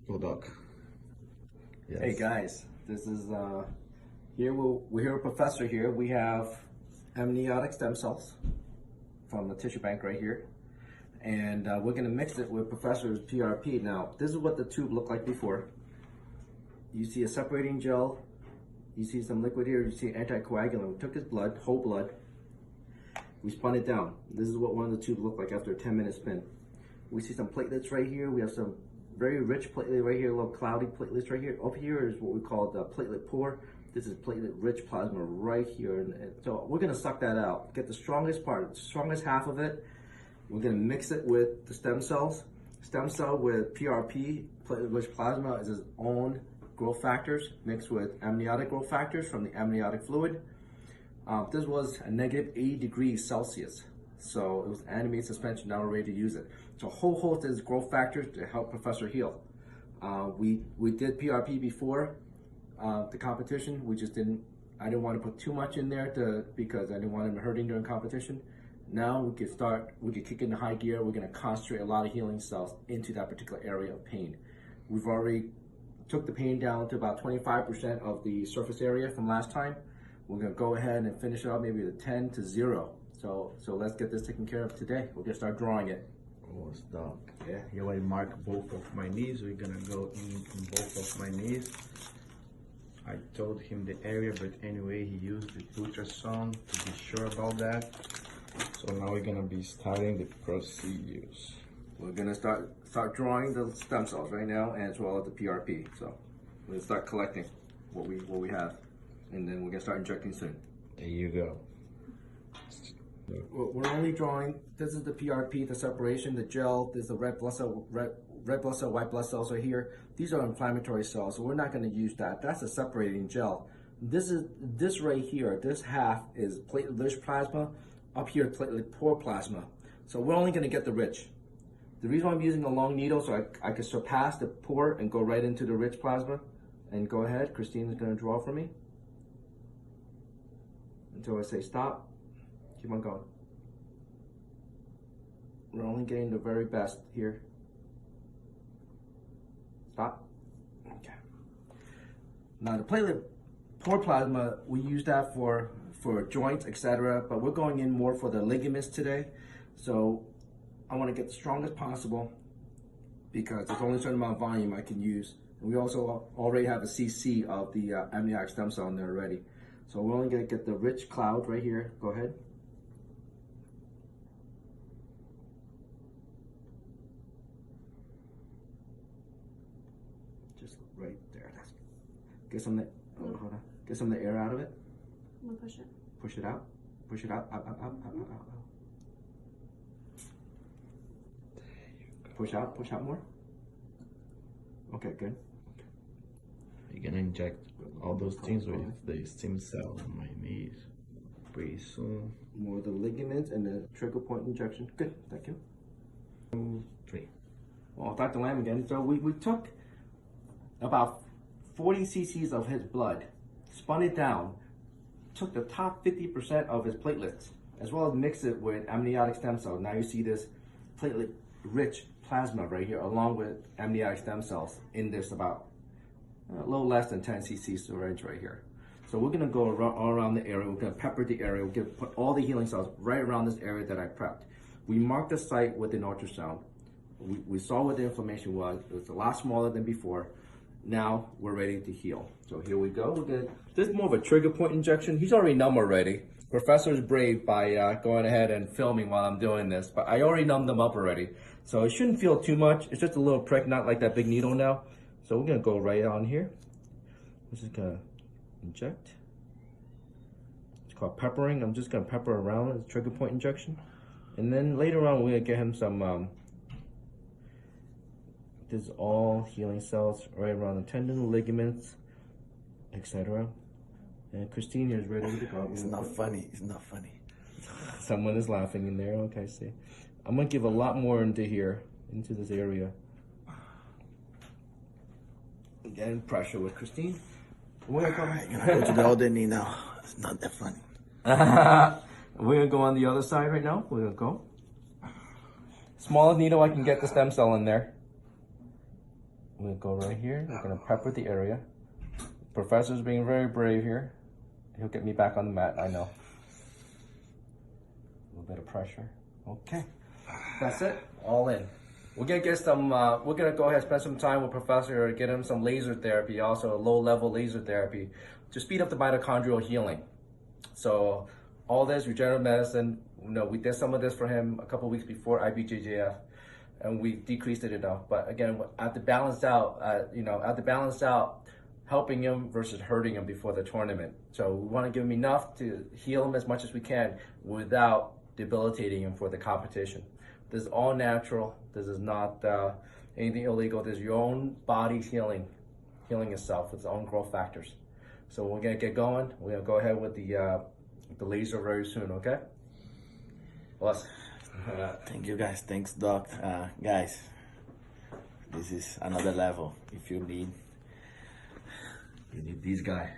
Bulldog. Yes. Hey guys, this is we're here with Professor here. We have amniotic stem cells from the tissue bank right here, and we're gonna mix it with Professor's PRP. Now, this is what the tube looked like before. You see a separating gel, you see some liquid here, you see anticoagulant. We took his blood, whole blood, we spun it down. This is what one of the tubes looked like after a 10-minute spin. We see some platelets right here. We have some very rich platelet right here, a little cloudy platelets right here. Up here is what we call the platelet poor. This is platelet-rich plasma right here. And so we're gonna suck that out, get the strongest part, the strongest half of it. We're gonna mix it with the stem cells. Stem cell with PRP, platelet-rich plasma, is its own growth factors mixed with amniotic growth factors from the amniotic fluid. This was a negative 80 degrees Celsius. So it was animated suspension, now we're ready to use it. So a whole host of growth factors to help Professor heal. We did PRP before the competition. I didn't want to put too much in there because I didn't want him hurting during competition. Now we could kick into high gear. We're gonna concentrate a lot of healing cells into that particular area of pain. We've already took the pain down to about 25% of the surface area from last time. We're gonna go ahead and finish it up maybe to 10 to 0. So let's get this taken care of today. We're gonna start drawing it. Oh, stop. Yeah, here I mark both of my knees. We're gonna go in both of my knees. I told him the area, but anyway, he used the ultrasound to be sure about that. So now we're gonna be starting the procedures. We're gonna start drawing the stem cells right now, as well as the PRP. So we're gonna start collecting what we have, and then we're gonna start injecting soon. There you go. We're only drawing. This is the PRP, the separation, the gel. There's the red blood cell, white blood cells are here. These are inflammatory cells, so we're not going to use that. That's a separating gel. This right here. This half is platelet-rich plasma. Up here, platelet-poor plasma. So we're only going to get the rich. The reason why I'm using a long needle, so I can surpass the poor and go right into the rich plasma. And go ahead, Christine is going to draw for me until I say stop. Keep on going. We're only getting the very best here. Stop. Okay. Now the platelet poor plasma, we use that for joints, etc. But we're going in more for the ligaments today. So I want to get the strongest possible because there's only a certain amount of volume I can use. And we also already have a CC of the amniotic stem cell in there already. So we're only going to get the rich cloud right here. Go ahead. Right there. Get some of the, hold on. Get some of the air out of it. I'm gonna push it. Push it out. Push it out. Up. Push out. Push out more. Okay, good. You're gonna inject all those things with the stem cell on my knees pretty soon. More of the ligaments and the trigger point injection. Good. Thank you. 2, 3. Oh, Dr. Lamb again. So we took about 40 cc's of his blood, spun it down, took the top 50% of his platelets, as well as mixed it with amniotic stem cells. Now you see this platelet-rich plasma right here, along with amniotic stem cells in this about a little less than 10 cc's syringe right here. So we're gonna go all around the area, we're gonna pepper the area, we're gonna put all the healing cells right around this area that I prepped. We marked the site with an ultrasound. We saw what the inflammation was. It was a lot smaller than before. Now we're ready to heal. So here we go. This is more of a trigger point injection. He's already numb already. Professor's brave by going ahead and filming while I'm doing this, but I already numbed them up already. So it shouldn't feel too much. It's just a little prick, not like that big needle now. So we're gonna go right on here. We're just gonna inject. It's called peppering. I'm just gonna pepper around as a trigger point injection. And then later on, we're gonna get him some this is all healing cells right around the tendon, ligaments, etc. And Christine is ready to go. It's not funny. It's not funny. Someone is laughing in there. Okay, see. I'm gonna give a lot more into here, into this area. Again, pressure with Christine. We're gonna go to the other knee now. It's not that funny. We're gonna go on the other side right now. We're gonna go. Smallest needle I can get the stem cell in there. We're gonna go right here. We're gonna pepper the area. Professor's being very brave here. He'll get me back on the mat, I know. A little bit of pressure. Okay, that's it, all in. We're gonna get some, we're gonna go ahead and spend some time with Professor, get him some laser therapy, also a low-level laser therapy to speed up the mitochondrial healing. So all this regenerative medicine, you know, we did some of this for him a couple weeks before IBJJF, and we decreased it enough. But again, I have to balance out, helping him versus hurting him before the tournament. So we want to give him enough to heal him as much as we can without debilitating him for the competition. This is all natural. This is not anything illegal. This is your own body's healing itself with its own growth factors. So we're gonna get going. We're gonna go ahead with the laser very soon. Okay. Awesome. Thank you guys. Thanks, Doc. Guys, this is another level. If you need this guy.